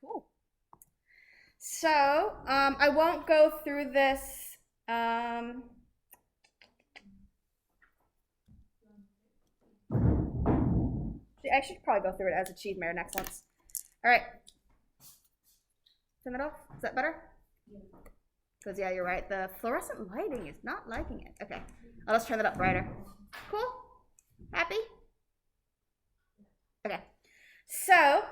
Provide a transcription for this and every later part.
Cool. So I won't go through this. I should probably go through it as achievement and excellence. All right. Turn that off. Is that better? Because yeah, you're right. The fluorescent lighting is not liking it. Okay. I'll just turn that up brighter. Cool? Happy? Okay. So,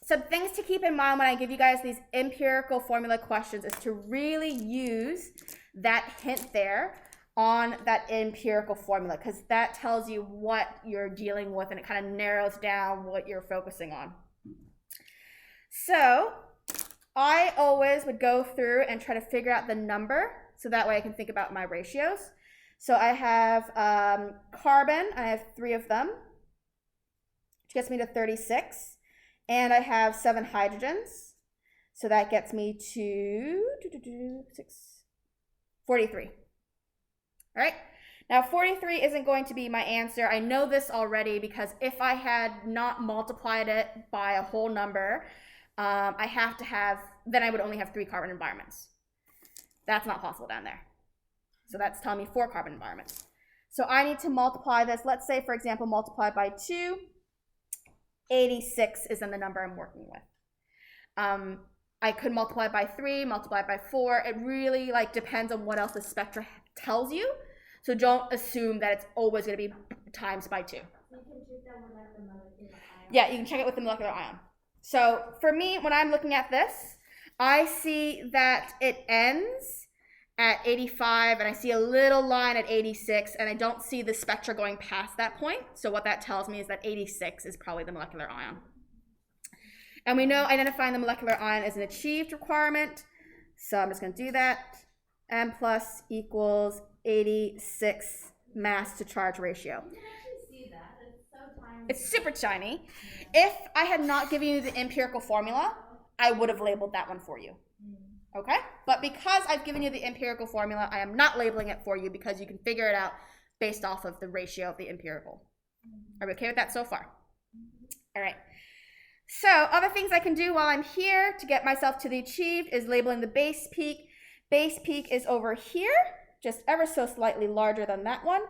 some things to keep in mind when I give you guys these empirical formula questions is to really use that hint there on that empirical formula, because that tells you what you're dealing with and it kind of narrows down what you're focusing on. So I always would go through and try to figure out the number so that way I can think about my ratios. So I have carbon, I have 3 of them, which gets me to 36. And I have 7 hydrogens, so that gets me to 43. All right, now 43 isn't going to be my answer. I know this already because if I had not multiplied it by a whole number, then I would only have 3 carbon environments. That's not possible down there. So that's telling me 4 carbon environments. So I need to multiply this. Let's say, for example, multiply by 2. 86 is then the number I'm working with. I could multiply by 3, multiply by 4. It really depends on what else the spectra tells you. So don't assume that it's always going to be times by 2. You can treat them with the molecular ion. Yeah, you can check it with the molecular ion. So for me, when I'm looking at this, I see that it ends at 85 and I see a little line at 86 and I don't see the spectra going past that point. So what that tells me is that 86 is probably the molecular ion. And we know identifying the molecular ion is an achieved requirement. So I'm just going to do that. M plus equals 86 mass to charge ratio. You can actually see that. It's so tiny. It's super shiny. If I had not given you the empirical formula, I would have labeled that one for you. Okay? But because I've given you the empirical formula, I am not labeling it for you because you can figure it out based off of the ratio of the empirical. Are we okay with that so far? All right. So other things I can do while I'm here to get myself to the achieved is labeling the base peak. Base peak is over here, just ever so slightly larger than that one.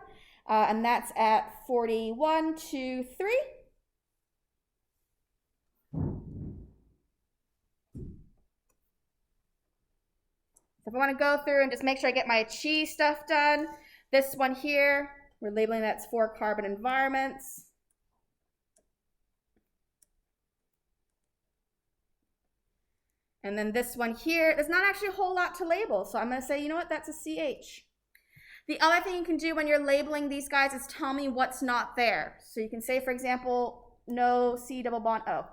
And that's at 41, 2, 3. So if I want to go through and just make sure I get my achieve stuff done, this one here, we're labeling that's 4 carbon environments. And then this one here, there's not actually a whole lot to label. So I'm going to say, you know what, that's a CH. The other thing you can do when you're labeling these guys is tell me what's not there. So you can say, for example, no C double bond O.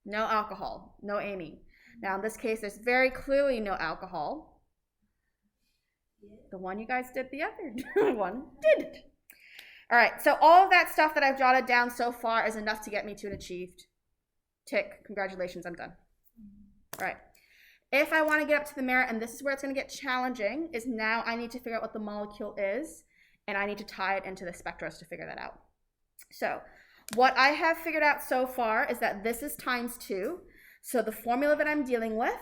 No alcohol, no amine. Now, in this case, there's very clearly no alcohol. The one you guys did, the other one didn't. All right, so all of that stuff that I've jotted down so far is enough to get me to an achieved. Tick, congratulations, I'm done. All right, if I want to get up to the merit, and this is where it's going to get challenging, is now I need to figure out what the molecule is, and I need to tie it into the spectros to figure that out. So what I have figured out so far is that this is times 2. So the formula that I'm dealing with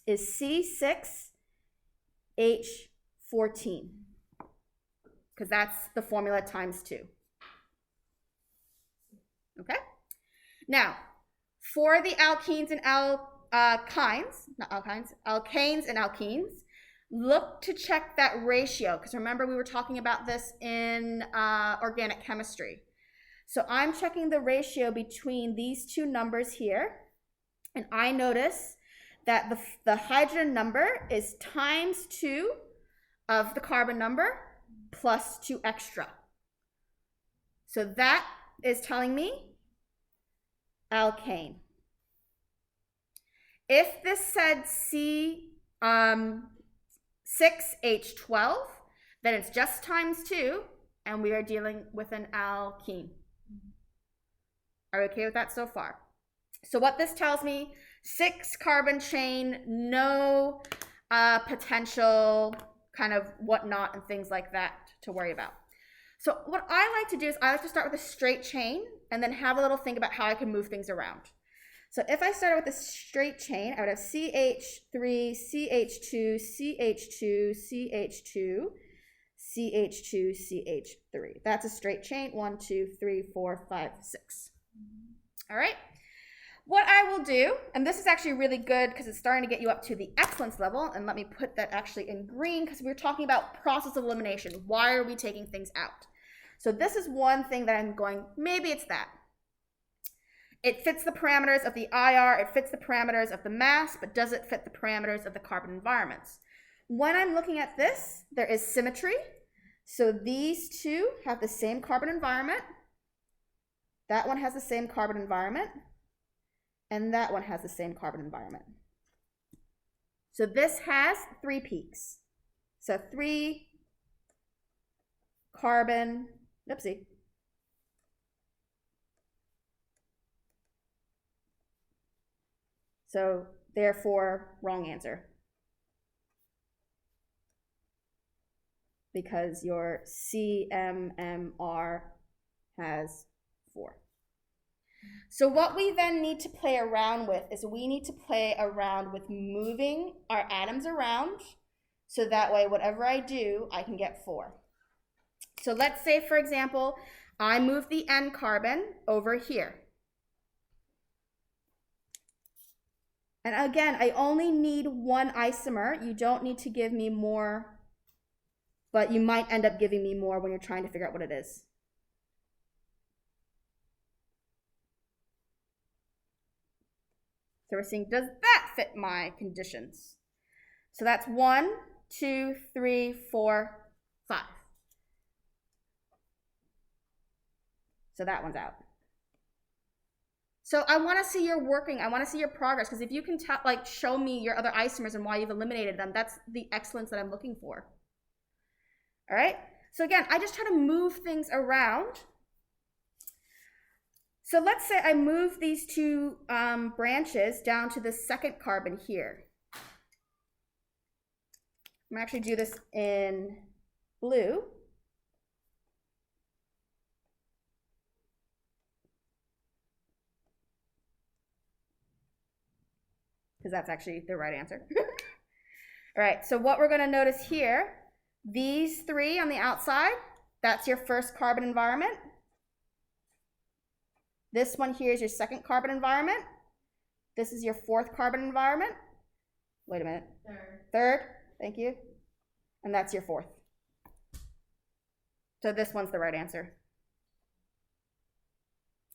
is C6H14, because that's the formula times 2. Okay? Now, for the alkenes and alkanes and alkenes, look to check that ratio, because remember we were talking about this in organic chemistry. So I'm checking the ratio between these 2 numbers here. And I notice that the hydrogen number is times 2 of the carbon number plus 2 extra. So that is telling me alkane. If this said C6H12, then it's just times 2, and we are dealing with an alkene. Are we okay with that so far? So what this tells me, 6 carbon chain, no potential kind of whatnot and things like that to worry about. So what I like to do is I like to start with a straight chain and then have a little think about how I can move things around. So if I started with a straight chain, I would have CH3, CH2, CH2, CH2, CH2, CH3. That's a straight chain. 1, 2, 3, 4, 5, 6. All right. What I will do, and this is actually really good because it's starting to get you up to the excellence level, and let me put that actually in green because we were talking about process of elimination. Why are we taking things out? So this is one thing that I'm going, maybe it's that. It fits the parameters of the IR, it fits the parameters of the mass, but does it fit the parameters of the carbon environments? When I'm looking at this, there is symmetry. So these two have the same carbon environment. That one has the same carbon environment. And that one has the same carbon environment. So this has 3 peaks. So 3 carbon, oopsie. So therefore, wrong answer. Because your CMMR has 4. So what we then need to play around with is we need to play around with moving our atoms around so that way whatever I do, I can get 4. So let's say, for example, I move the N carbon over here. And again, I only need 1 isomer. You don't need to give me more, but you might end up giving me more when you're trying to figure out what it is. So we're seeing, does that fit my conditions? So that's 1, 2, 3, 4, 5. So that one's out. So I want to see your working. I want to see your progress, because if you can show me your other isomers and why you've eliminated them, that's the excellence that I'm looking for. All right. So again, I just try to move things around. So let's say I move these 2 branches down to the second carbon here. I'm going to actually do this in blue. Because that's actually the right answer. All right, so what we're going to notice here, these 3 on the outside, that's your first carbon environment. This one here is your second carbon environment. This is your 4th carbon environment. Wait a minute. Third, thank you. And that's your 4th. So this one's the right answer.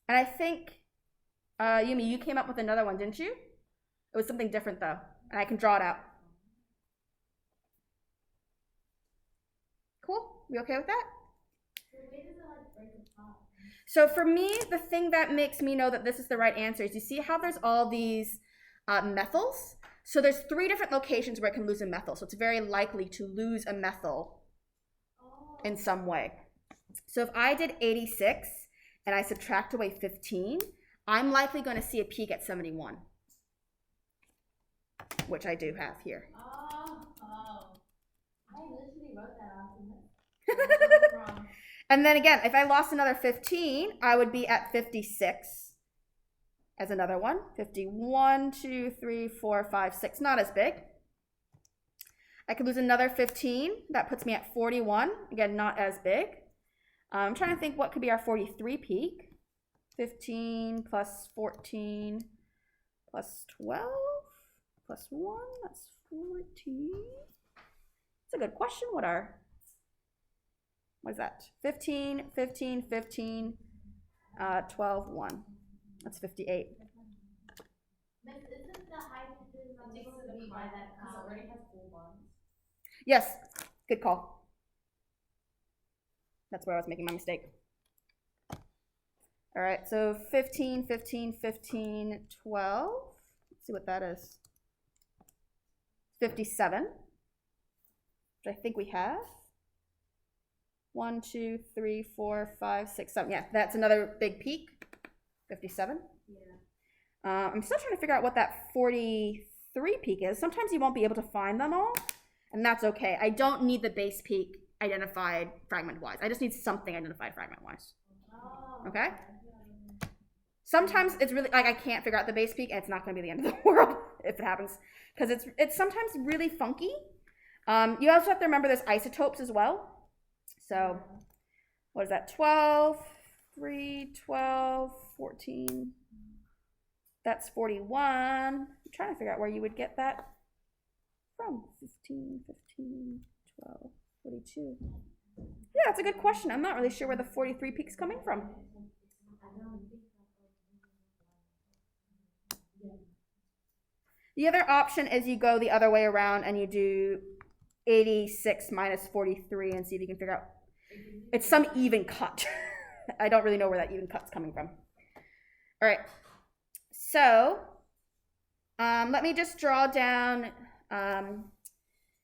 And I think, Yumi, you came up with another one, didn't you? It was something different though, and I can draw it out. Cool, we okay with that? So where does it break apart? So for me, the thing that makes me know that this is the right answer is you see how there's all these methyls? So there's 3 different locations where it can lose a methyl, so it's very likely to lose a methyl in some way. So if I did 86 and I subtract away 15, I'm likely going to see a peak at 71. Which I do have here. I literally wrote that off. And then again, if I lost another 15, I would be at 56 as another one. 51, 2, 3, 4, 5, 6, not as big. I could lose another 15. That puts me at 41. Again, not as big. I'm trying to think what could be our 43 peak. 15 plus 14 plus 12. Plus 1, that's 14. That's a good question. What is that? 15, 15, 15, 12, 1. That's 58. But isn't the hydrogen supposed to be by that because it already has 4 bonds? Yes, good call. That's where I was making my mistake. All right, so 15, 15, 15, 12. Let's see what that is. 57, which I think we have. 1, 2, 3, 4, 5, 6, 7. Yeah, that's another big peak. 57. Yeah. I'm still trying to figure out what that 43 peak is. Sometimes you won't be able to find them all, and that's okay. I don't need the base peak identified fragment-wise. I just need something identified fragment-wise. Oh. Okay? Sometimes it's really, like, I can't figure out the base peak, and it's not going to be the end of the world if it happens, because it's sometimes really funky. You also have to remember there's isotopes as well. So what is that? 12, 3, 12, 14. That's 41. I'm trying to figure out where you would get that from. 15, 15, 12, 42. Yeah, that's a good question. I'm not really sure where the 43 peak's coming from. The other option is you go the other way around and you do 86 minus 43 and see if you can figure out. It's some even cut. I don't really know where that even cut's coming from. All right. So let me just draw down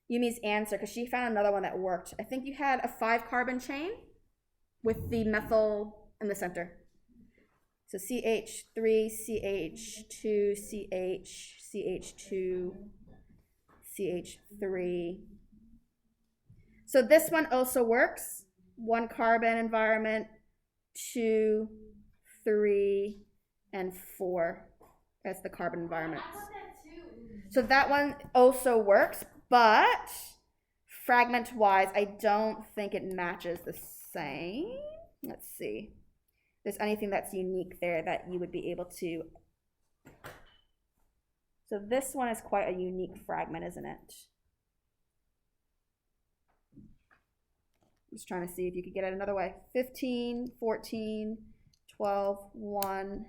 Yumi's answer, because she found another one that worked. I think you had a 5-carbon chain with the methyl in the center. So CH3, CH2, CH, CH2, CH3. So this one also works. 1 carbon environment, 2, 3, and 4 as the carbon environments. So that one also works, but fragment-wise, I don't think it matches the same. Let's see. If there's anything that's unique there that you would be able to. So this one is quite a unique fragment, isn't it? Just trying to see if you could get it another way. 15, 14, 12, 1.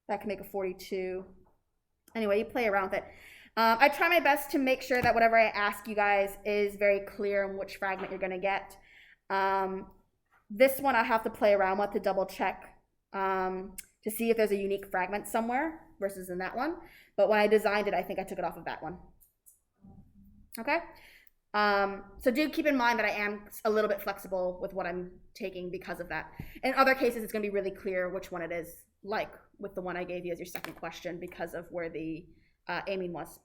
That can make a 42. Anyway, you play around with it. I try my best to make sure that whatever I ask you guys is very clear on which fragment you're going to get. This one I have to play around with to double check to see if there's a unique fragment somewhere versus in that one. But when I designed it, I think I took it off of that one. Okay? So do keep in mind that I am a little bit flexible with what I'm taking because of that. In other cases, it's going to be really clear which one it is, like with the one I gave you as your second question because of where the amine was.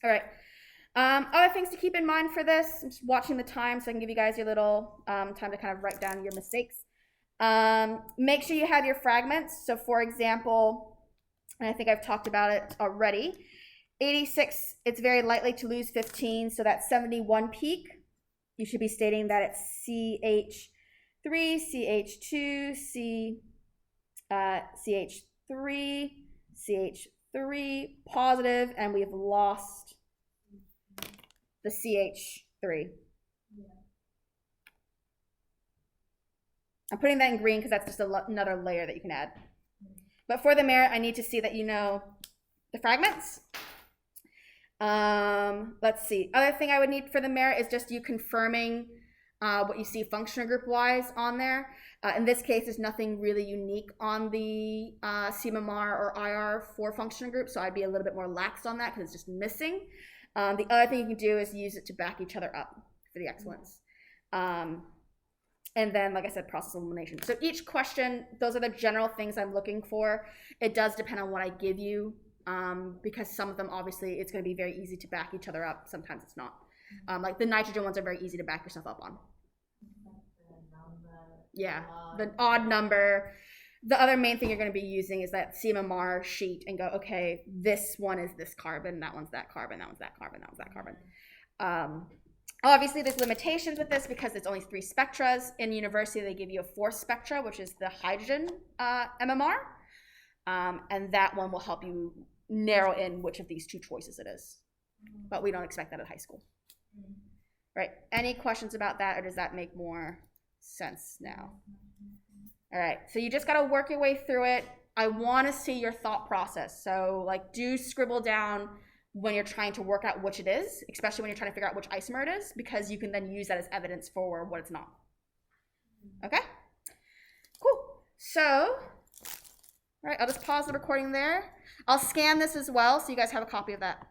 All right. Other things to keep in mind for this, I'm just watching the time so I can give you guys your little time to kind of write down your mistakes. Make sure you have your fragments. So for example, and I think I've talked about it already, 86, it's very likely to lose 15, so that 71 peak, you should be stating that it's CH3, CH2, CH3, CH3, positive, and we've lost the CH3. I'm putting that in green because that's just another layer that you can add. But for the merit, I need to see that you know the fragments. Let's see. Other thing I would need for the merit is just you confirming what you see functional group wise on there. In this case, there's nothing really unique on the CMMR or IR for functional group, so I'd be a little bit more lax on that because it's just missing. The other thing you can do is use it to back each other up for the excellence. And then, like I said, process elimination. So each question, those are the general things I'm looking for. It does depend on what I give you. Because some of them, obviously, it's going to be very easy to back each other up. Sometimes it's not. Like the nitrogen ones are very easy to back yourself up on. Yeah, the odd number. The other main thing you're going to be using is that CMMR sheet and go, okay, this one is this carbon, that one's that carbon, that one's that carbon, that one's that carbon. Obviously, there's limitations with this because it's only 3 spectras. In university, they give you a 4th spectra, which is the hydrogen MMR. And that one will help you narrow in which of these 2 choices it is. But we don't expect that at high school. Right? Any questions about that, or does that make more sense now? All right, so you just got to work your way through it. I want to see your thought process. So like, do scribble down when you're trying to work out which it is, especially when you're trying to figure out which isomer it is, because you can then use that as evidence for what it's not. Okay? Cool. So, all right, I'll just pause the recording there. I'll scan this as well so you guys have a copy of that.